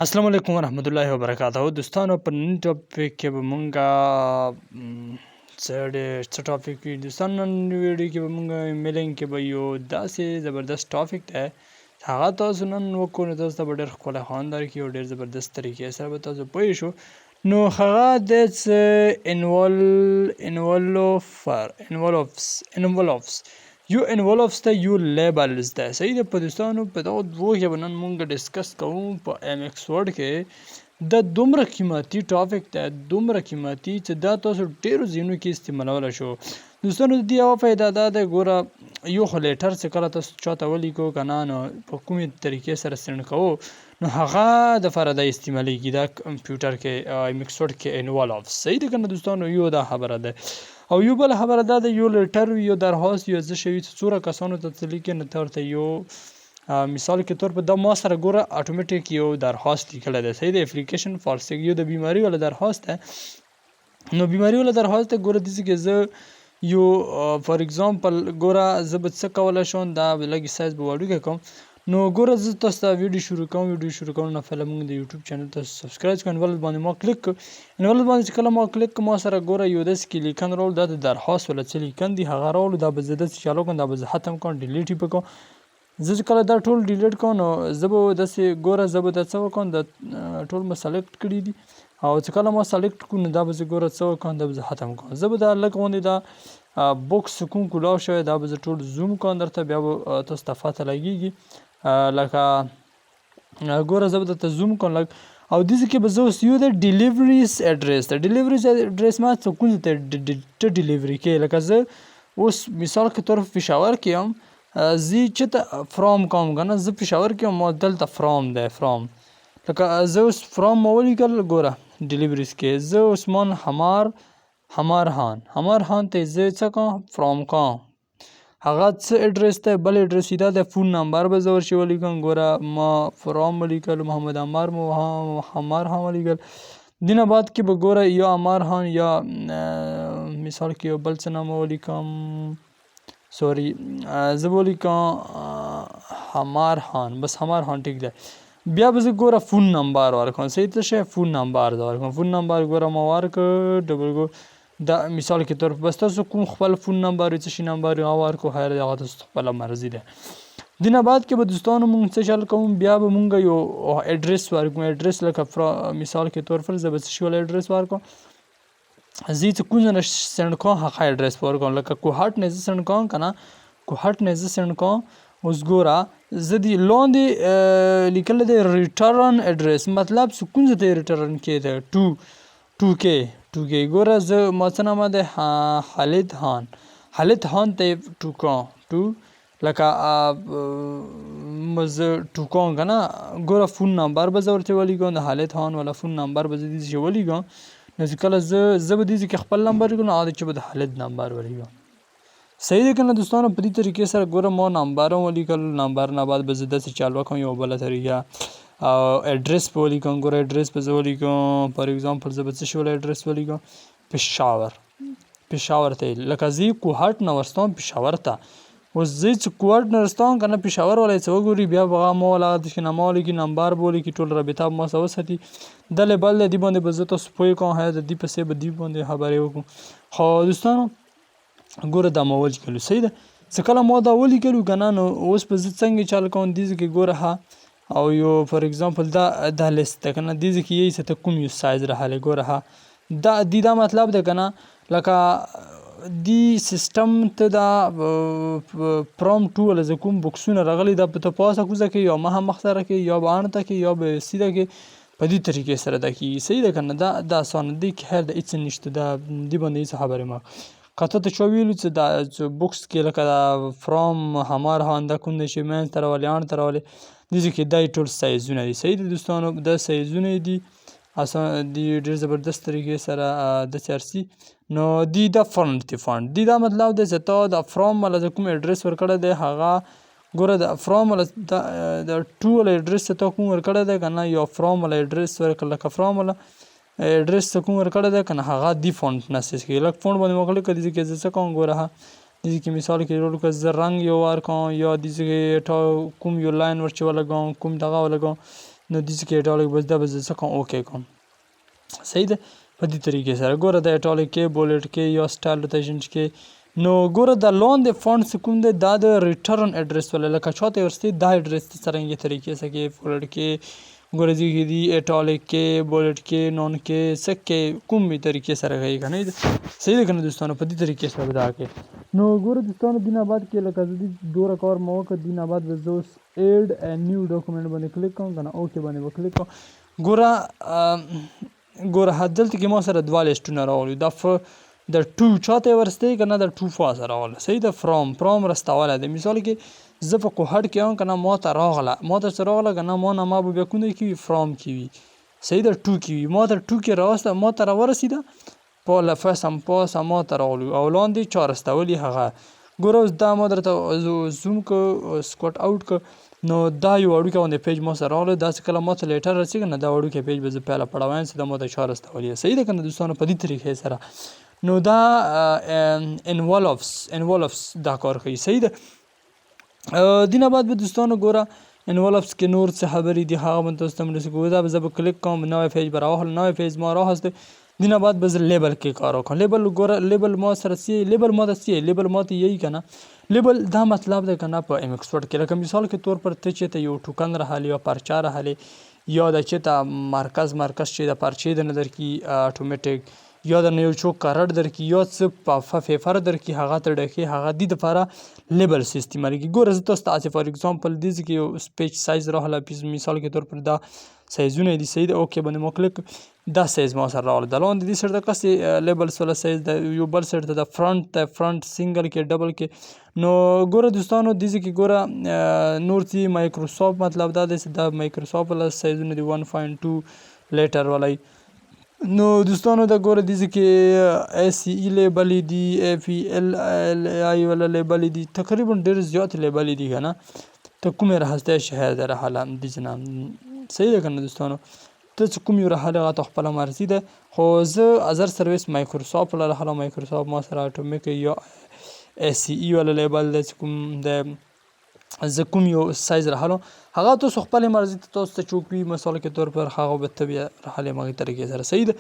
السلام علیکم ورحمت الله وبرکاته دوستانو په نن ټاپک کې به مونږه څه ټاپک وي دوستانو نن ویډیو کې به مونږه میلینګ کې به یو داسې زبردست ټاپک دی هغه تاسو نن وکړو نو تاسو ته به ډېر ښکلی خوند درکړي او ډېر زبردست طریقې سره به تاسو پوه شو نو هغه د انولوفس یو انولوفس ته یو لیبلز ده صحیح ده په دوستانو په دغه دوه کې به نن مونږ ډسکس کوو په ایم ایکس ورډ کې دا دومره قیمتي ټاپک ده دومره قیمتي چې دا تاسو ډېرو ځایونو کې استعمالولی شو دوستانو د دې یوه فایده دا ده ګوره یو خو لیټر چې کله تاسو چاته ولیکو که نه نو په کومې طریقې سره سینډ کوو نو هغه دپاره دا استعمالیږي دا کمپیوټر کې ایم ایکس ورډ کې انولوفس صحیح ده که نه دوستانو یو دا خبره ده او یو بل خبره دا ده یو لیټر یو درخواست یو څه شوي چې څومره کسانو ته څه لیکي نو ته ورته یو مثال کې طور په دا ما سره ګوره اتوماتیک یو درخواست لیکلی دی صحیح دی اپلیکیشن فار یو د بیماري والا درخواست دی نو بیماري والا درخواست دی ګوره داسې کې زه یو فار اگزامپل ګوره زه به څه کولی شم دا لږ سایز به وړوکی کوم نو ګوره زه تاسو ته ویډیو شروع کوم نه پهله موږ د یوټیوب چینل ته سبسکرایب کړو انولوف باندې ما کلیک کړ انولوف باندې چې کله ما کلیک کړم ما سره ګوره یو داسې کې لیکن راوړو دا د درخواست والا څه لیکن دي هغه راوړو دا به زه داسې چالو کړم دا به زه ختم کړم ډیلیټ یې به کړم زه چې کله دا ټول ډیلیټ کړم نو زه به داسې ګوره زه به دا څه وکړم دا ټول مې سلیکټ کړي دي او چې کله ما سلیکټ کړو نو دا به زه ګوره څه وکړم دا به زه ختم کړم زه به دا لږ غوندې دا بوکس کوم کولاو شوی دا به زه ټول زوم کړم درته بیا به تاسو ته پته لګېږي لکه ګوره زه به درته زوم کړم لږ او داسې کې به زه اوس یو د ډیلیوریز اډرس د ډیلیوریز اډرس ما څه کوم ځای ته ډیلیوري کوې لکه زه اوس مثال کې طور په پېښور کې یم زه چېرته فرام کوم که نه زه پېښور کې یم ما دلته فرام دی فرام لکه زه اوس فرام ما ولیکل ګوره ډیلیوریز کې زه عثمان حمار خان ته زه څه کوم فرام کوم هغه څه اډرس دی بل اډرس دا د فون نمبر به زه ورشي ولیکم ګوره ما فرام ولیکل محمد حمار خان ولیکل دې نه بعد کې به ګوره یا عمار خان یا مثال کې یو بل څه نام ولیکم سوري زه به ولیکم حمار خان بس حمار خان ټیک دی بیا به زه ګوره فون نمبر ورکړم صحیح څه شی فون نمبر زه ورکړم فون نمبر ګوره ما ورکړ ډبل دا مثال کې طور بس تاسو کوم خپل فون نمبر څه شي نمبر هغه ورکړو خیر هغه تاسو خپله مرضي ده دې نه بعد کې به دوستانو مونږ څه چل کوم بیا به مونږ یو اډرس ورکړو اډرس لکه مثال کې طور پر زه به څه شي والا اډرس ورکړم زه چې کوم ځای نه سینډ کوم هغه اډرس ورکړم لکه کوهاټ نه زه سینډ کوم که نه کوهاټ نه زه سینډ کوم اوس ګوره زه دې لاندې لیکلی دی ریټرن اډرس مطلب چې کوم ځای ته یې ریټرن کې دی ټو کې ګوره زه ما څه نامه دی خالد خان ته یې ټو کوم لکه زه ټو کوم که نه ګوره فون نمبر به زه ورته ولیکم د خالد خان والا فون نمبر به زه داسې ولیکم نو چې کله زه به داسې کې خپل نمبر ولیکم نو هغه چې به د خالد نمبر ولیکم صحیح دی که نه دوستانو په دې طریقې سره ګوره ما نمبر هم ولیکل نمبر نه بعد به زه داسې چالو کوم یوه بله طریقه او اډرس به ولیکم ګوره اډرس به زه ولیکم فار اګزامپل زه به څه شي والا اډرس ولیکم پېښور ته لکه زه کوهاټ نه ورستوم پېښور ته اوس زه چې کوهاټ نه رستوم که نه پېښور والا یې څه وګوري بیا به هغه ما والا دښنامه ولیکي نمبر به ولیکي ټول رابطه به ما سره وساتي دلې بل دی دې باندې به زه تاسو پوه کوم د دې پسې به دې باندې خبرې وکړو خو دوستانو ګوره دا ما ولیکلو صحیح ده چې کله ما دا ولیکلو که نه نو اوس به زه څنګه چال کوم دې ځای کې ګوره او یو فار اګزامپل دا لیست ده که نه دې ځای کې یې څه ته کوم یو سایز راغلی ګوره دا مطلب ده که نه لکه دی سیستم ته دا پرام ټو والا زه کوم بکسونه راغلي دا په ته پاسه کوزه کې یا مخ سره کې یا به اڼته کې یا به سیده کې په دې طریقې سره دا کېږي صحیح ده که نه دا اسانه دی که خیر د هېڅ نشته دا دې باندې هېڅ خبرې مه که تا ته چا ویلو چې دا بکس کې لکه دا فرام حمار خان دا کوم دی چې منځ ته راولي اڼ ته راولي دې کې دا ټول سایزونه دي صحیح دي دوستانو دا سایزونه دي دی ډېر زبردست طریقې سره داسې ارسي نو دی دا فونټ دی دا مطلب دی چې تا د فرام والا د کوم اډرس ورکړی دی هغه ګوره د فرام والا د ټو والا اډرس ته تا کوم ورکړی دی که نه یا فرام والا اډرس ورکړه لکه فرام والا اډرس ته کوم ورکړی دی که نه هغه دی فونټ نسیز کوي لکه فونټ باندې ما کلیک کړه دې کې زه څه کوم ګوره دې کې مثال کې ولیکم زه رنګ یو ورکړم یا دې کې کوم یو لاین ورچې ولګوم کوم دغه ولګوم نو داسې کې ایټالیک بس دا به زه څه کوم اوکې کوم صحیح ده په دې طریقې سره ګوره د ایټالیک کې بولټ کې یا سټایل روټیشن کې نو ګوره د لاندې فونټ څه کوم دی دا د ریټرن ایډرس ولا لکه چاته ورسته دا ایډرس څرنګه طریقې سره کې فولډ کې ګوره دې دی ایټالیک کې بولټ کې نون کې سک کې کومې طریقې سره کوي کنه صحیح ده کنه دوستانو په دې طریقې سره دا کې نو ګوره دوستانو دین آباد کې لکه دې دوره کار مو وکړ دین آباد د زوس ایډ ا نیو ډاکومنٹ باندې کلیک کوم کنه اوکې باندې وکلیک کوم ګوره دلته کې ما سره دوه لیسټونه راغلي دا د ټو چاته ورسته کنه د ټو فاز راغله صحیح ده فرام رستواله ده مثال کې زه په کوهټ کې هم کنه ما ته راغله کنه ما نه ما به کوونه کې فرام کې وي صحیح ده ټو کې وي ما ته ټو کې راوسته ما ته راورسیده په لفظم پاس ما ته راغلو او لاندې چا رستولي هغه ګوره اوس دا ما درته زوم کو سکوټ اوټ کو نو دا یو وړوکی باندې پیج ما سره راغلی داسې کله ما ته لیټر رسېږي نه دا وړوکی پیج به زه پیله پړوایم چې دا ما ته چا رستولی صحیح ده که نه دوستانو په دې طریقې سره نو دا انوالفس دا کار کوي صحیح ده دینه بعد به دوستانو ګوره انوالفس کې نور څه خبرې دي هغه به تاسو ته مرسته دا به زه به کلیک کوم نوی پیج به راوخلم نوی پیج ما راوسته دینه بعد به زه لیبل کې کار وکړم لیبل ګوره لیبل ما سره لیبل ما ته یہی کنه لیبل دا مطلب ده کنه په ام ایکس ورډ کې لکه مثال کې طور پر ته چې ته یو ټوکن راحلی یا پرچا راحلی یا د چې ته مرکز چې د پرچې د نظر کې اتوماتیک یا د یو چوک کارت درکې یا څه په فیفر درکې هغه ته ډکې هغه د لپاره لیبل سیستم لري ګوره زه تاسو ته فار ایگزامپل دې کې یو سپیچ سایز راهله مثال کې طور پر دا سایزونه دي صحیح ده اوکې باندې مو کلیک دا سایز ما سره راغلی د لاندې دې سره د کسې لیبلس ولا سایز د یو بل سایډ ته د فرنټ سنګل کې ډبل کې نو ګوره دوستانو دې کې ګوره نور چې مایکروسافټ مطلب دا دی چې دا مایکروسافټ ولا سایزونه دي 1.2 لیټر ولای نو دوستانو دا ګوره دې کې ACE لیبل دي APLI ولا لیبل دي تقریبا ډېر زیات لیبل دي کنه ته کومه راځته شهر در حالا دې جنا صحیح ده کنه دوستانو ته کوم یو راحله غته خپل مرزي ده خو زه ازر سرویس مایکروسافټ ولا حالا مایکروسافټ ما سره اتومیک یا ACE ولا لیبل ده کوم ده زه کوم یو سایز راحله هغه تاسو خپل مرزي ته تاسو ته چوکوي مثال کې طور پر هغه به طبيعه راحله مغه طریقې سره صحیح ده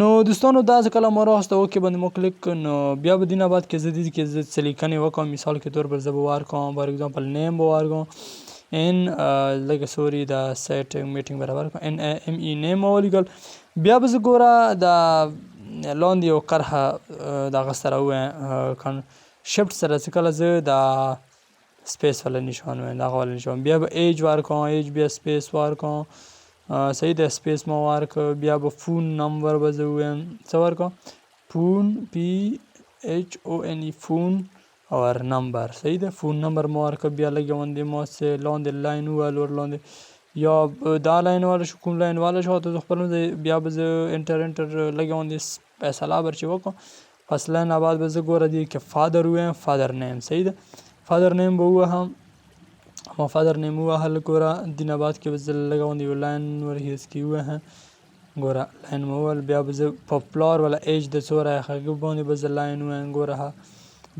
نو دوستانو دا ځکه ما راوسته اوکې باندې مو کلیک نو بیا به دینه بعد کې زدي کې زه سلیکنه وکم مثال کې طور پر زبوار کوم فار ایگزامپل نیم بوار کوم ان لکه سوري دا سیټینګ میټینګ برابر کوم NAME نیم ولیکل بیا به ګوره دا لاندې یو کرخه دغه سره و شفت سره چې کله زه دا سپیس ولا نشان و دغه ولا نشان بیا به ایج وار کوم ایج بیا سپیس وار کوم صحیح ده سپیس مو وار کو بیا به فون نمبر به زه وایم څه وار کوم فون PHONE فون اور نمبر صحیح ده فون نمبر مو وار کو بیا لګوندې مو سه لاندې لاین ول ور لاندې یا دا لاین والا شو کوم لاین والا شو ته خپل بیا به زه انټر لګوندې فیصله برچ وکم پس لاین بعد به زه ګوره دی کې فادر وایم فادر نیم صحیح ده فادر نیم به وهم ما فادر نیم وهل ګوره دینه بعد کې به زه لګوندې یو لاین ور هیڅ کې وه ګوره لاین مول بیا به زه پاپولار ولا ایج د څوره هغه باندې به زه لاین وایم ګوره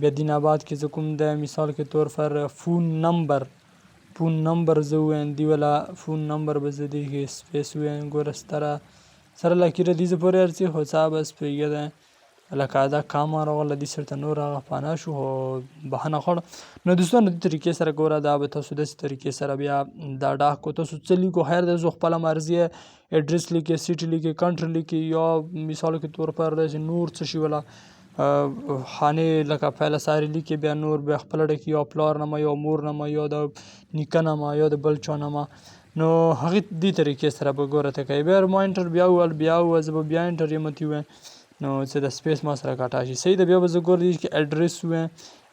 بیا دینه بعد کې زه کوم د مثال کې طور پر فون نمبر زه وایم دی ولا فون نمبر به زه دی سپیس وایم ګوره سره لکه دې زه پورې ارڅي خو صاحب اس پیګه ده لکه دا کامر ولا دې سره نور هغه پانا شو بهانه خور نو دوستانو د طریقې سره ګوره دا به تاسو د طریقې سره بیا دا ډاکو تاسو چلی کو خیر د زو خپل مرزي ایڈریس لیکي سیټي لیکي کنټری لیکي یا مثال کې طور پر د نور څه شي ولا خانه لکه پهله ساری لیکي بیا نور بیا خپل ډکی یا پلار نامه یا مور نامه یا د نیکه نامه یا د بل چا نامه نو هغه دې طریقې سره به ګوره ته کوي بیا ما انټر بیا زه بیا انټر یمتی و نو چې د سپیس ما سره کاټا شي صحیح د بیا به زه ګور دي کې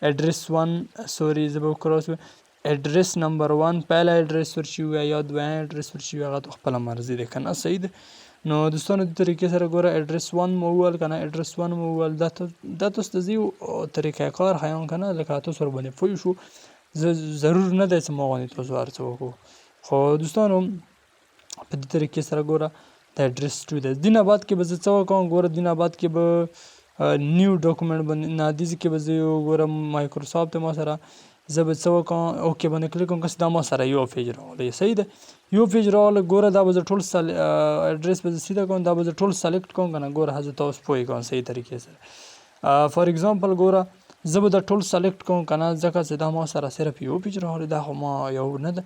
ایډریس 1 سوري زه به کراس ایډریس نمبر 1 پهلا ایډریس ورشي یا دوه ایډریس ورشي هغه خپل مرزي ده کنه صحیح ده نو دوستانو د طریقې سره ګوره ایډریس 1 مو ول کنه ایډریس 1 مو ول دا تاسو د زیو طریقې کار خیان کنه لکه تاسو ور باندې پوي شو ضرور نه ده چې مو غوښتل تاسو ورڅو خو دوستانو په دې طریقې سره ګوره د ایډریس 2 د دینه بعد کې به زه څه وکم ګوره دینه بعد کې به نیو ډاکومنټ باندې نادیز کې به زه ګوره مایکروسافټ ما سره زه به څه وکړم اوکې باندې کلیک کوم که دا ما سره یو پیج راغلی صحیح ده یو پیج راغلی ګوره دا به زه ټول اډرس به زه سیده کوم دا به زه ټول سلیکټ کوم که نه ګوره زه ته اوس پوه کوم صحیح طریقې سره فار ایگزامپل ګوره زه به دا ټول سلیکټ کوم که نه ځکه چې دا ما سره صرف یو پیج راغلی دا خو ما یو نه ده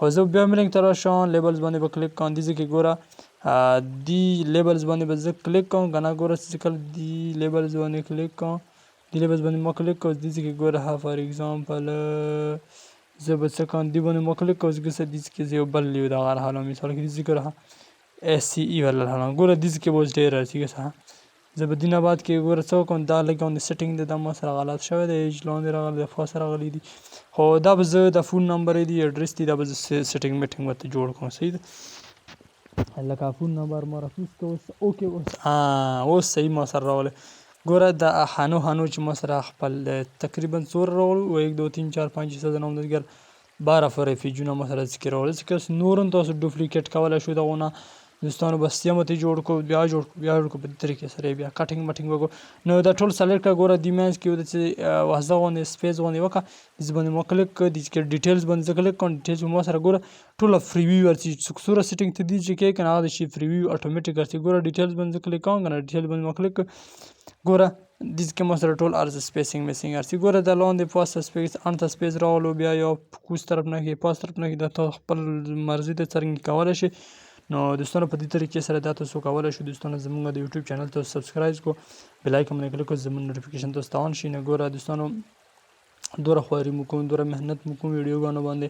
خو زه بیا مې لینک ته راشم لیبلز باندې به کلیک کوم دې ځای کې ګوره دی لیبلز باندې به زه کلیک کوم که نه ګوره چې کله دی لیبلز باندې کلیک کوم دی لیبلز باندې ما کلیک کوم دې ځای کې ګوره فار ایگزامپل زه به څه کوم دې باندې ما کلیک کوم ځکه دې ځای کې زه یو بل دغه راحالم مثال کې دې ځای کې اس سی ای ولا راحالم ګوره دې ځای کې به اوس ډېر راځي که څه زه به دې نه بعد کې ګوره څه وکړم دا لږ غوندې سیټینګ دی دا ما سره غلط شوی دی ایج لاندې راغلی دی فاس راغلی دي خو دا به زه د فون نمبر دی اډرس دی دا به زه سیټینګ میټینګ ورته جوړ کوم صحیح ده لکه فون نمبر ما راپوس که اوکې اوس صحیح ما سره راغلی ګوره د هانو چې ما سره خپل تقریبا څومره راغلو 1 2 3 4 5 6 نامزدګر 12 ریفیجونه ما سره ذکر راغلي چې نور هم تاسو ډوپلیکیټ کولی شو دغونه دوستانو بس یم ته جوړ کو بیا جوړ کو په دې طریقې سره بیا کټینګ مټینګ وکړو نو دا ټول سلیکټ کړه ګوره دې منځ کې چې واسطه غوندې سپیس غوندې وکړه دې باندې ما کلیک کړه دې کې ډیټیلز باندې زه کلیک کوم ډیټیلز ما سره ګوره ټوله فری وي ورځي څومره سیټینګ ته دې چې کې که نه هغه شي فری وي اټومیټیک ورځي ګوره ډیټیلز باندې کلیک کوم که نه ډیټیل باندې ما کلیک کړه ګوره دې کې ما سره ټول ارز سپیسینګ میسینګ ارسي ګوره د لاندې پاسته سپیس انته سپیس راولو بیا یو کوز طرف نه کې پاس طرف نه کې د تا خپل مرضي ته څرنګه کولی شي نو دوستانو په دې طریقې سره دا تاسو کولی شو دوستانو زموږ د یوټیوب چینل ته سبسکرایب کو بیل آیکن باندې کلیک کو زموږ نوټیفیکیشن تاسو ته آن شي نو ګوره دوستانو دوره خواري مو کوم دوره محنت مو کوم ویډیوګانو باندې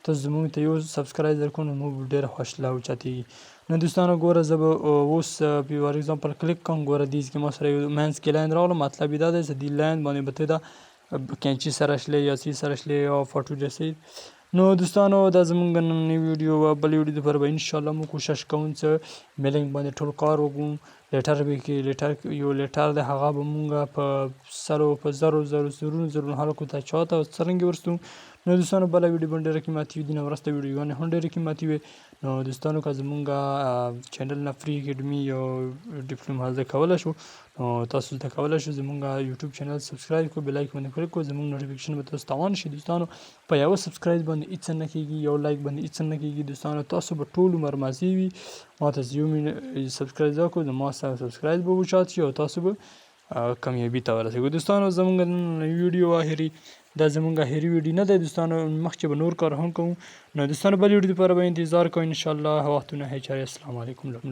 تاسو زموږ ته یو سبسکرایب درکړو نو موږ ډېره خوشحاله او چاتېږي نو دوستانو ګوره زه به اوس فار ایگزامپل کلیک کوم ګوره دې کې ما سره یو منځ کې لاین راغلو مطلب یې دا دی چې دې لاین باندې به ته دا کینچي سره شلې یا سی سره شلې یا فوټو جیسې نو دوستانو دا زموږ نننۍ ویډیو بل ویډیو لپاره به انشاءالله موږ کوشش کوو چې میلینګ باندې ټول کار وکړو لیټر به کې یو لیټر دی هغه به موږ په سرو په زرو خلکو ته چاته څرنګه ورستو نو دوستانو بله ویډیو باندې ډېره قیمتي وي دې نه وروسته ویډیوګانې هم ډېرې قیمتي وي نو دوستانو که زموږ چینل نه فری اکیډمي او ډیپلوما زده کولی شو نو تاسو زده کولی شو زموږ یوټیوب چینل سبسکرایب کړو بیل آیکن باندې کلیک کړو زموږ نوټیفیکیشن به تاسو ته آن شي دوستانو په یوه سبسکرایب باندې هېڅ نه کېږي یو لایک باندې هېڅ نه کېږي دوستانو تاسو به ټول عمر مزې وي ما ته یو سبسکرایب وکړو زما سره سبسکرایب به وچات شي او تاسو به کامیابي ته ورسېږو دوستانو زموږ ویډیو اخري دا زموږ اخري ویډیو نه دی دوستانو مخکې به نور کار هم کوو نو دوستانو بل ویډیو لپاره به انتظار کوئ انشاءالله وختونه هیچارې السلام علیکم